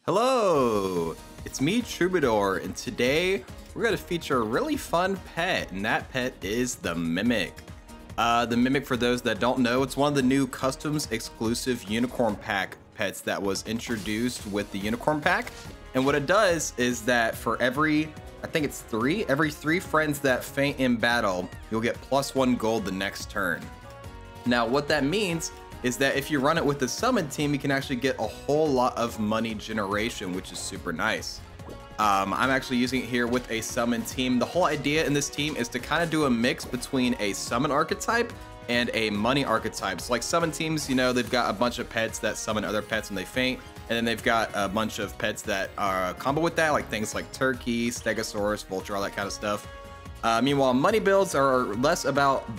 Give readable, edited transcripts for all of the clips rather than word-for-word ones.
Hello, it's me, Troubadour, and today we're going to feature a really fun pet, and that pet is the Mimic. The Mimic, for those that don't know, it's one of the new customs exclusive Unicorn Pack pets that was introduced with the Unicorn Pack. And what it does is that for every three friends that faint in battle, you'll get +1 gold the next turn. Now, what that means is that if you run it with the summon team, you can actually get a whole lot of money generation, which is super nice. I'm actually using it here with a summon team. The whole idea in this team is to kind of do a mix between a summon archetype and a money archetype. So like summon teams, you know, they've got a bunch of pets that summon other pets when they faint, and then they've got a bunch of pets that are combo with that, like things like Turkey, Stegosaurus, Vulture, all that kind of stuff. Meanwhile, money builds are less about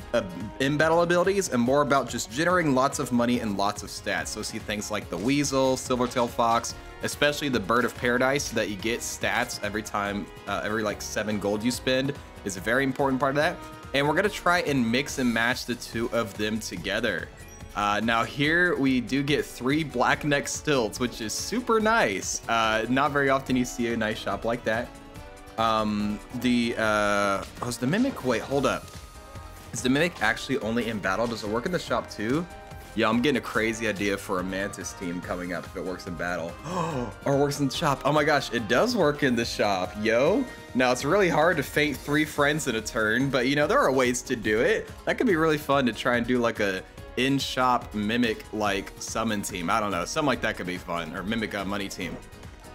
in-battle abilities and more about just generating lots of money and lots of stats. So see things like the Weasel, Silvertail Fox, especially the Bird of Paradise, so that you get stats every time, every like 7 gold you spend is a very important part of that. And we're gonna try and mix and match the two of them together. Now here we do get 3 black neck stilts, which is super nice. Not very often you see a nice shop like that. Was the Mimic, wait, hold up. Is the Mimic actually only in battle? Does it work in the shop too? Yeah, I'm getting a crazy idea for a Mantis team coming up if it works in battle. Or works in the shop. Oh my gosh, it does work in the shop, yo. Now, it's really hard to faint 3 friends in a turn, but you know, there are ways to do it. That could be really fun to try and do like a in-shop Mimic like summon team. I don't know, something like that could be fun, or Mimic money team.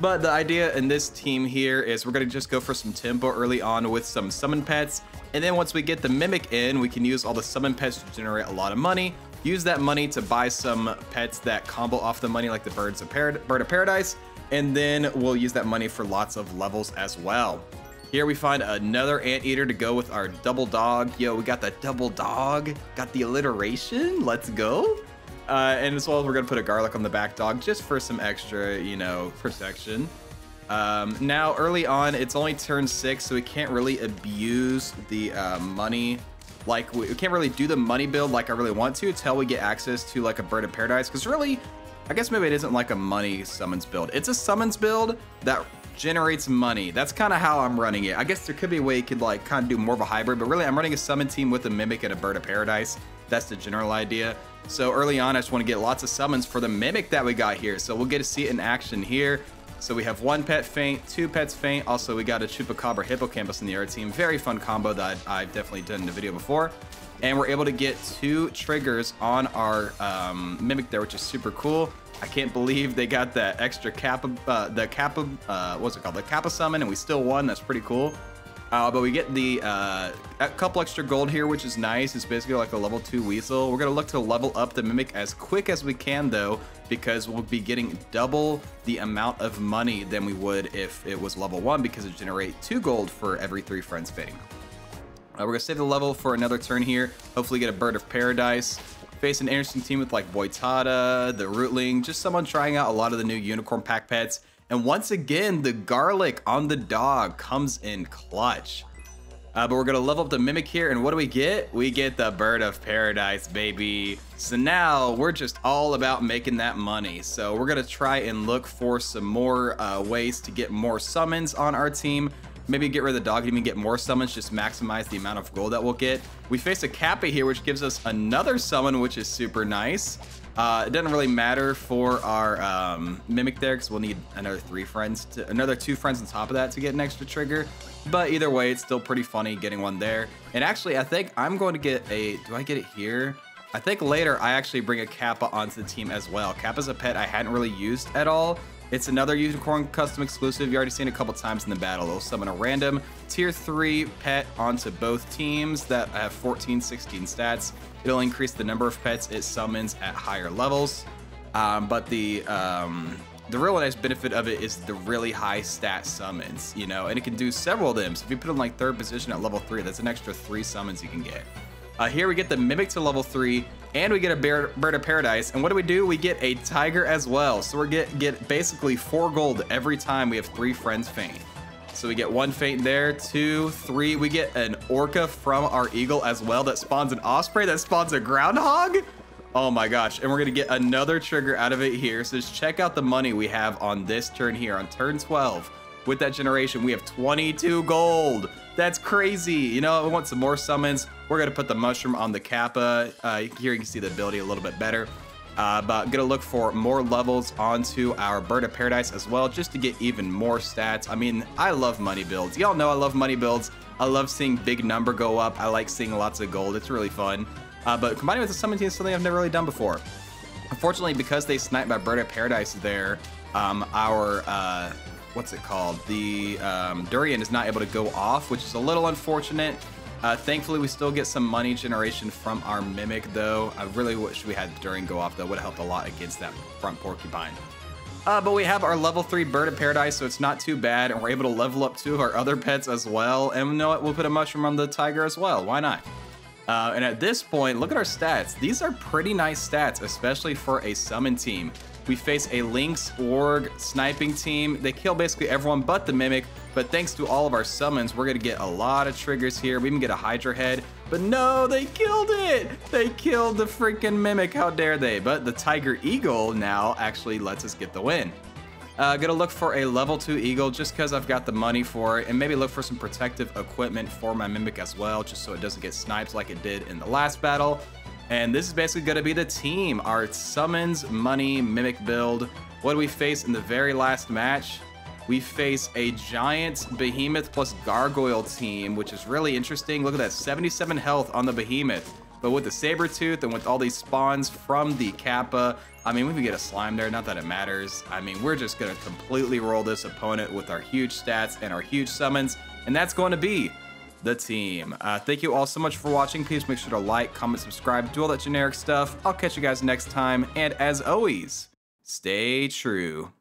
But the idea in this team here is we're going to just go for some tempo early on with some summon pets. And then once we get the Mimic in, we can use all the summon pets to generate a lot of money. Use that money to buy some pets that combo off the money, like the Bird of Paradise. And then we'll use that money for lots of levels as well. Here we find another Anteater to go with our double dog. Yo, we got the double dog. Got the alliteration. Let's go. And as well as we're gonna put a garlic on the back dog just for some extra, you know, protection. Now early on, it's only turn 6, so we can't really abuse the money. Like we can't really do the money build like I really want to until we get access to like a Bird of Paradise. Because really, I guess maybe it isn't like a money summons build. It's a summons build that generates money. That's kind of how I'm running it. I guess there could be a way you could like kind of do more of a hybrid, but really I'm running a summon team with a Mimic and a Bird of Paradise. That's the general idea. So early on, I just want to get lots of summons for the Mimic that we got here. So we'll get to see it in action here. So we have 1 pet faint, 2 pets faint. Also, we got a Chupacabra Hippocampus in the other team. Very fun combo that I've definitely done in the video before. And we're able to get 2 triggers on our Mimic there, which is super cool. I can't believe they got that extra Kappa, what's it called? The Kappa summon, and we still won. That's pretty cool. But we get the a couple extra gold here, which is nice. It's basically like a level 2 Weasel. We're gonna look to level up the Mimic as quick as we can though, because we'll be getting double the amount of money than we would if it was level 1, because it generates 2 gold for every 3 friends fainting. We're gonna save the level for another turn here. Hopefully get a Bird of Paradise. Face an interesting team with like Boitada, the Rootling, just someone trying out a lot of the new Unicorn Pack pets. And once again, the garlic on the dog comes in clutch. But we're gonna level up the Mimic here, and what do we get? We get the Bird of Paradise, baby. So now we're just all about making that money. So we're gonna try and look for some more ways to get more summons on our team. Maybe get rid of the dog and even get more summons, just maximize the amount of gold that we'll get. We face a Kappa here, which gives us another summon, which is super nice. It doesn't really matter for our Mimic there, because we'll need another 2 friends on top of that to get an extra trigger. But either way, it's still pretty funny getting one there. And actually, I think I'm going to get a, do I get it here? I think later I actually bring a Kappa onto the team as well. Kappa's a pet I hadn't really used at all. It's another Unicorn custom exclusive. You already seen it a couple times in the battle. They'll summon a random tier 3 pet onto both teams that have 14, 16 stats. It'll increase the number of pets it summons at higher levels. But the real nice benefit of it is the really high stat summons, you know, and it can do several of them. So if you put in like 3rd position at level 3, that's an extra 3 summons you can get. Here we get the Mimic to level 3, and we get a Bird of Paradise. And what do? We get a Tiger as well. So we get basically 4 gold every time we have 3 friends faint. So we get 1 faint there, 2, 3. We get an Orca from our Eagle as well that spawns an Osprey, that spawns a Groundhog. Oh my gosh, and we're gonna get another trigger out of it here. So just check out the money we have on this turn here, on turn 12. With that generation, we have 22 gold. That's crazy. You know, we want some more summons. We're gonna put the mushroom on the Kappa. Here you can see the ability a little bit better. But gonna look for more levels onto our Bird of Paradise as well, just to get even more stats. I mean, I love money builds. Y'all know I love money builds. I love seeing big number go up. I like seeing lots of gold. It's really fun. But combining with the summon team is something I've never really done before. Unfortunately, because they sniped my Bird of Paradise there, what's it called? The Durian is not able to go off, which is a little unfortunate. Thankfully, we still get some money generation from our Mimic, though. I really wish we had Durian go off, though. Would have helped a lot against that front Porcupine. But we have our level 3 Bird of Paradise, so it's not too bad, and we're able to level up 2 of our other pets as well. And you know what? We'll put a mushroom on the tiger as well. Why not? And at this point, look at our stats. These are pretty nice stats, especially for a summon team. We face a Lynx Org sniping team. They kill basically everyone but the Mimic, but thanks to all of our summons, we're gonna get a lot of triggers here. We even get a Hydra head, but no, they killed it! They killed the freaking Mimic, how dare they? But the Tiger Eagle now actually lets us get the win. Gonna look for a level 2 Eagle just because I've got the money for it, and maybe look for some protective equipment for my Mimic as well, just so it doesn't get sniped like it did in the last battle. And this is basically gonna be the team, our summons, money, Mimic build. What do we face in the very last match? We face a giant Behemoth plus Gargoyle team, which is really interesting. Look at that, 77 health on the Behemoth. But with the Sabertooth and with all these spawns from the Kappa, I mean, we can get a slime there, not that it matters. I mean, we're just gonna completely roll this opponent with our huge stats and our huge summons, and that's going to be the team. Thank you all so much for watching. Please make sure to like, comment, subscribe, do all that generic stuff. I'll catch you guys next time, and as always, stay true.